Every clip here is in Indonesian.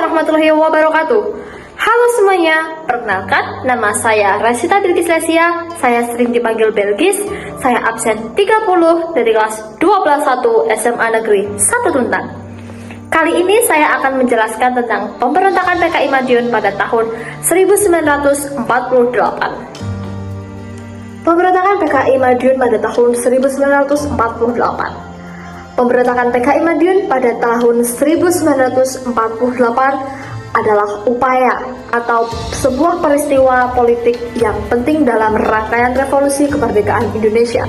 warahmatullahi wabarakatuh. Halo semuanya, perkenalkan nama saya Rasita Bilqis Lesia. Saya sering dipanggil Belgis. Saya absen 30 dari kelas 12-1 SMA Negeri 1 Tuntang. Kali ini saya akan menjelaskan tentang pemberontakan PKI Madiun pada tahun 1948. Pemberontakan PKI Madiun pada tahun 1948. Pemberontakan PKI Madiun pada tahun 1948 adalah upaya atau sebuah peristiwa politik yang penting dalam rangkaian revolusi kemerdekaan Indonesia.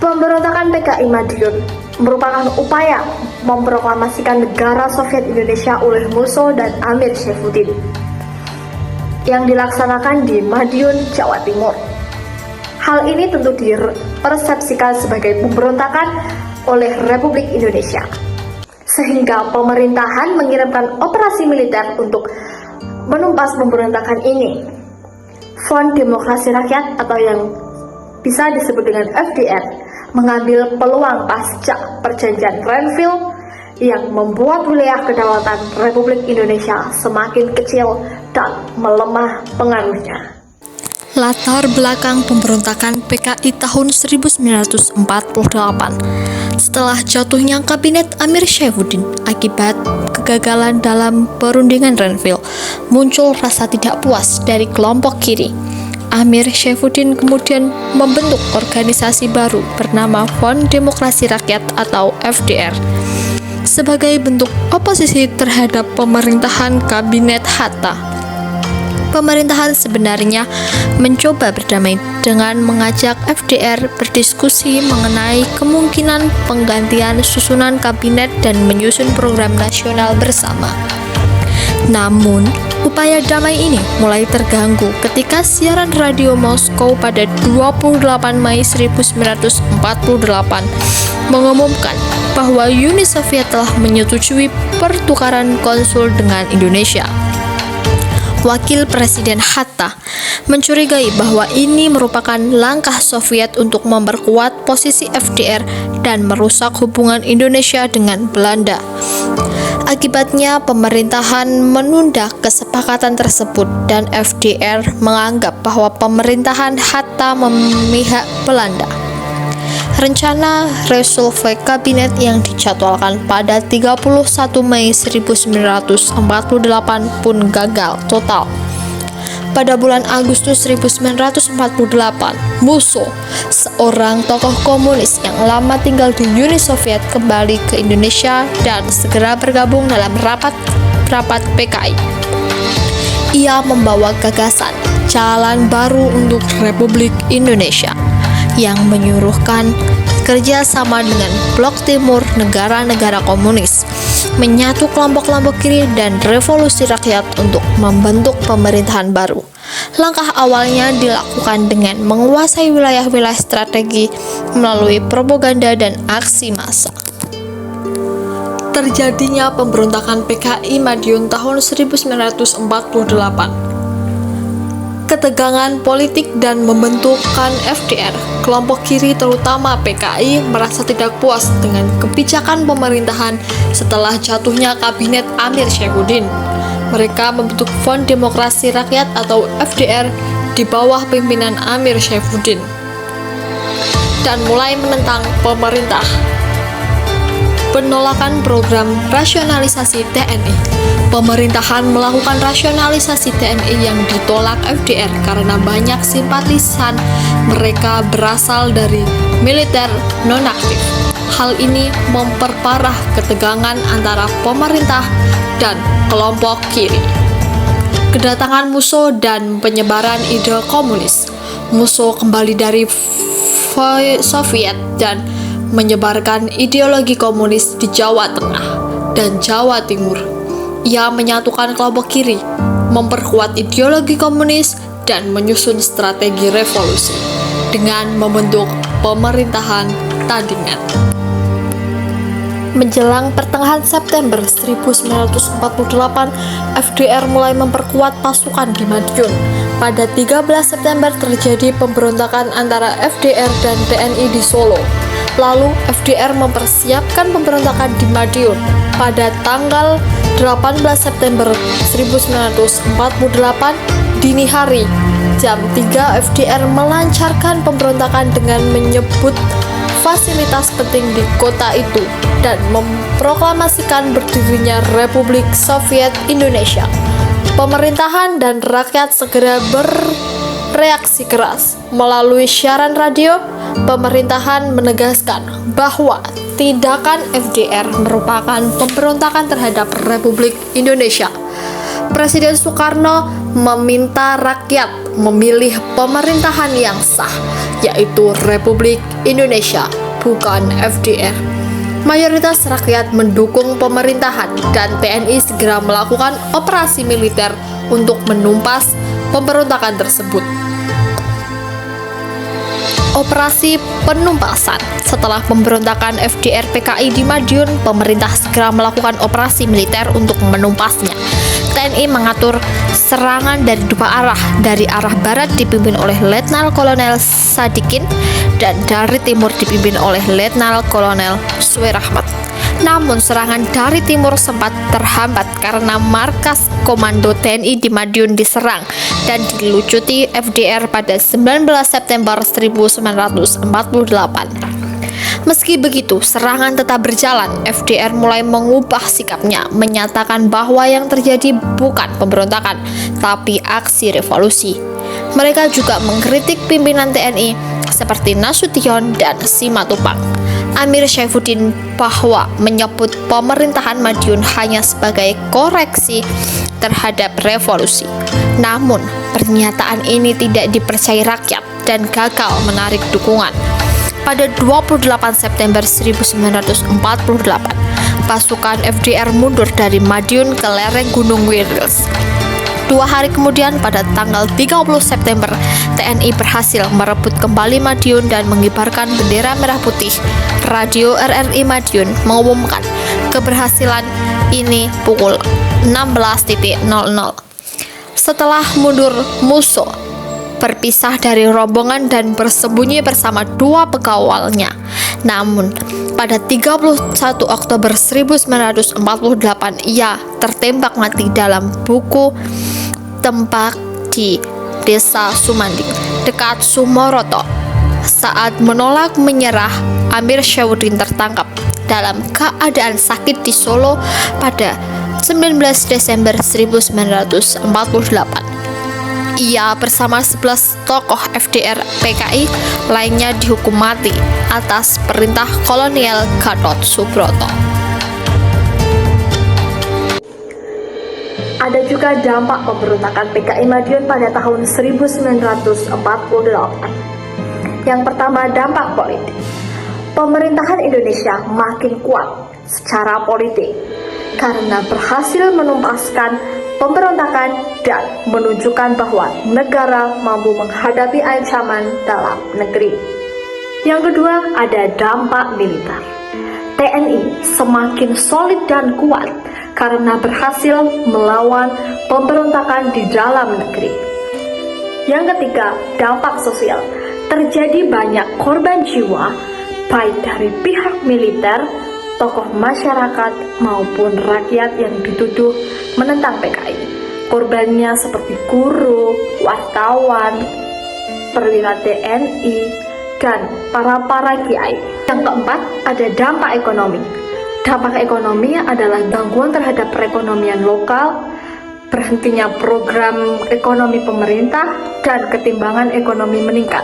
Pemberontakan PKI Madiun merupakan upaya memproklamasikan negara Soviet Indonesia oleh Musso dan Amir Saifuddin yang dilaksanakan di Madiun, Jawa Timur. Hal ini tentu dipersepsikan sebagai pemberontakan oleh Republik Indonesia, sehingga pemerintahan mengirimkan operasi militer untuk menumpas pemberontakan ini. Front Demokrasi Rakyat atau yang bisa disebut dengan FDR mengambil peluang pasca perjanjian Renville yang membuat wilayah kedaulatan Republik Indonesia semakin kecil dan melemah pengaruhnya. Latar belakang pemberontakan PKI tahun 1948. Setelah jatuhnya kabinet Amir Saifuddin akibat kegagalan dalam perundingan Renville, muncul rasa tidak puas dari kelompok kiri. Amir Saifuddin kemudian membentuk organisasi baru bernama Front Demokrasi Rakyat atau FDR sebagai bentuk oposisi terhadap pemerintahan kabinet Hatta. Pemerintahan sebenarnya mencoba berdamai dengan mengajak FDR berdiskusi mengenai kemungkinan penggantian susunan kabinet dan menyusun program nasional bersama. Namun, upaya damai ini mulai terganggu ketika siaran radio Moskow pada 28 Mei 1948 mengumumkan bahwa Uni Soviet telah menyetujui pertukaran konsul dengan Indonesia. Wakil Presiden Hatta mencurigai bahwa ini merupakan langkah Soviet untuk memperkuat posisi FDR dan merusak hubungan Indonesia dengan Belanda. Akibatnya, pemerintahan menunda kesepakatan tersebut dan FDR menganggap bahwa pemerintahan Hatta memihak Belanda. Rencana reshuffle kabinet yang dijadwalkan pada 31 Mei 1948 pun gagal total. Pada bulan Agustus 1948, Musso, seorang tokoh komunis yang lama tinggal di Uni Soviet, kembali ke Indonesia dan segera bergabung dalam rapat PKI. Ia membawa gagasan jalan baru untuk Republik Indonesia yang menyuruhkan kerjasama dengan Blok Timur negara-negara komunis, menyatu kelompok-kelompok kiri dan revolusi rakyat untuk membentuk pemerintahan baru. Langkah awalnya dilakukan dengan menguasai wilayah-wilayah strategi melalui propaganda dan aksi massa. Terjadinya pemberontakan PKI Madiun tahun 1948. Ketegangan politik dan membentukkan FDR, kelompok kiri terutama PKI merasa tidak puas dengan kebijakan pemerintahan setelah jatuhnya kabinet Amir Saifuddin. Mereka membentuk Front Demokrasi Rakyat atau FDR di bawah pimpinan Amir Saifuddin dan mulai menentang pemerintah. Penolakan program rasionalisasi TNI. Pemerintahan melakukan rasionalisasi TNI yang ditolak FDR karena banyak simpatisan mereka berasal dari militer non-aktif. Hal ini memperparah ketegangan antara pemerintah dan kelompok kiri. Kedatangan Musso dan penyebaran ide komunis. Musso kembali dari Soviet dan menyebarkan ideologi komunis di Jawa Tengah dan Jawa Timur. Ia menyatukan kelompok kiri, memperkuat ideologi komunis, dan menyusun strategi revolusi dengan membentuk pemerintahan tandingan. Menjelang pertengahan September 1948, FDR mulai memperkuat pasukan di Madiun. Pada 13 September terjadi pemberontakan antara FDR dan TNI di Solo. Lalu FDR mempersiapkan pemberontakan di Madiun. pada tanggal 18 September 1948 dini hari jam 3 FDR melancarkan pemberontakan dengan menyebut fasilitas penting di kota itu dan memproklamasikan berdirinya Republik Soviet Indonesia. Pemerintahan dan rakyat segera bereaksi keras. Melalui siaran radio, pemerintahan menegaskan bahwa tindakan FDR merupakan pemberontakan terhadap Republik Indonesia. Presiden Soekarno meminta rakyat memilih pemerintahan yang sah, yaitu Republik Indonesia, bukan FDR. Mayoritas rakyat mendukung pemerintahan dan TNI segera melakukan operasi militer untuk menumpas pemberontakan tersebut. Operasi penumpasan. Setelah pemberontakan FDR PKI di Madiun, pemerintah segera melakukan operasi militer untuk menumpasnya. TNI mengatur serangan dari dua arah. Dari arah barat dipimpin oleh Letnan Kolonel Sadikin dan dari timur dipimpin oleh Letnan Kolonel Suirahmat. Namun serangan dari timur sempat terhambat karena markas komando TNI di Madiun diserang dan dilucuti FDR pada 19 September 1948. Meski begitu, serangan tetap berjalan. FDR mulai mengubah sikapnya, menyatakan bahwa yang terjadi bukan pemberontakan, tapi aksi revolusi. Mereka juga mengkritik pimpinan TNI seperti Nasution dan Simatupang. Amir Syaifuddin bahwa menyebut pemerintahan Madiun hanya sebagai koreksi terhadap revolusi. Namun, pernyataan ini tidak dipercayai rakyat dan gagal menarik dukungan. Pada 28 September 1948, pasukan FDR mundur dari Madiun ke lereng Gunung Wiris. 2 hari kemudian, pada tanggal 30 September, TNI berhasil merebut kembali Madiun dan mengibarkan bendera merah putih. Radio RRI Madiun mengumumkan keberhasilan ini pukul 16.00. Setelah mundur musuh, berpisah dari rombongan dan bersembunyi bersama 2 pengawalnya. Namun, pada 31 Oktober 1948, ia tertembak mati dalam buku tempat di Desa Sumanding, dekat Sumoroto. Saat menolak menyerah, Amir Syaifuddin tertangkap dalam keadaan sakit di Solo pada 19 Desember 1948. Ia bersama 11 tokoh FDR PKI lainnya dihukum mati atas perintah Kolonel Gatot Subroto. Ada juga dampak pemberontakan PKI Madiun pada tahun 1948. Yang pertama, dampak politik. Pemerintahan Indonesia makin kuat secara politik karena berhasil menumpaskan pemberontakan dan menunjukkan bahwa negara mampu menghadapi ancaman dalam negeri. Yang kedua, ada dampak militer. TNI semakin solid dan kuat karena berhasil melawan pemberontakan di dalam negeri. Yang ketiga, dampak sosial. Terjadi banyak korban jiwa baik dari pihak militer, tokoh masyarakat maupun rakyat yang dituduh menentang PKI. Korbannya seperti guru, wartawan, perwira TNI, dan para kiai. Yang keempat, ada dampak ekonomi. Dampak ekonomi adalah gangguan terhadap perekonomian lokal, berhentinya program ekonomi pemerintah, dan ketimbangan ekonomi meningkat.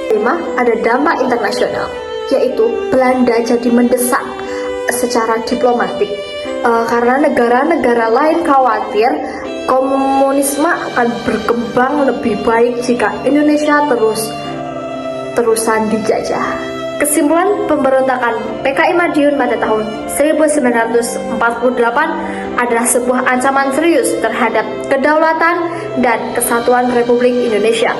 5. Ada dampak internasional, yaitu Belanda jadi mendesak secara diplomatik karena negara-negara lain khawatir komunisme akan berkembang lebih baik jika Indonesia terusan dijajah. Kesimpulan, pemberontakan PKI Madiun pada tahun 1948 adalah sebuah ancaman serius terhadap kedaulatan dan kesatuan Republik Indonesia.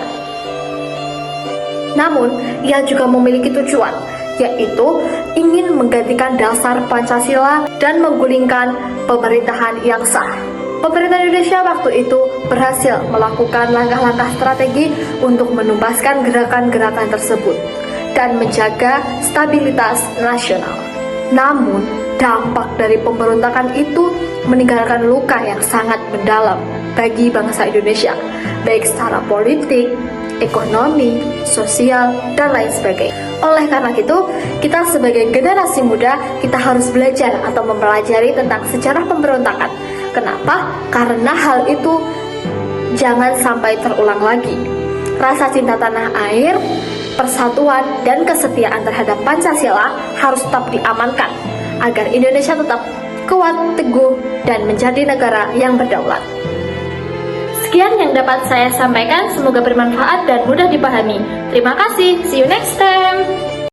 Namun, ia juga memiliki tujuan, yaitu ingin menggantikan dasar Pancasila dan menggulingkan pemerintahan yang sah. Pemerintah Indonesia waktu itu berhasil melakukan langkah-langkah strategi untuk menumpaskan gerakan-gerakan tersebut dan menjaga stabilitas nasional. Namun, dampak dari pemberontakan itu meninggalkan luka yang sangat mendalam bagi bangsa Indonesia, baik secara politik, ekonomi, sosial, dan lain sebagainya. Oleh karena itu, kita sebagai generasi muda, kita harus belajar atau mempelajari tentang sejarah pemberontakan. Kenapa? Karena hal itu jangan sampai terulang lagi. Rasa cinta tanah air, persatuan, dan kesetiaan terhadap Pancasila harus tetap diamankan agar Indonesia tetap kuat, teguh, dan menjadi negara yang berdaulat. Sekian yang dapat saya sampaikan, semoga bermanfaat dan mudah dipahami. Terima kasih, see you next time!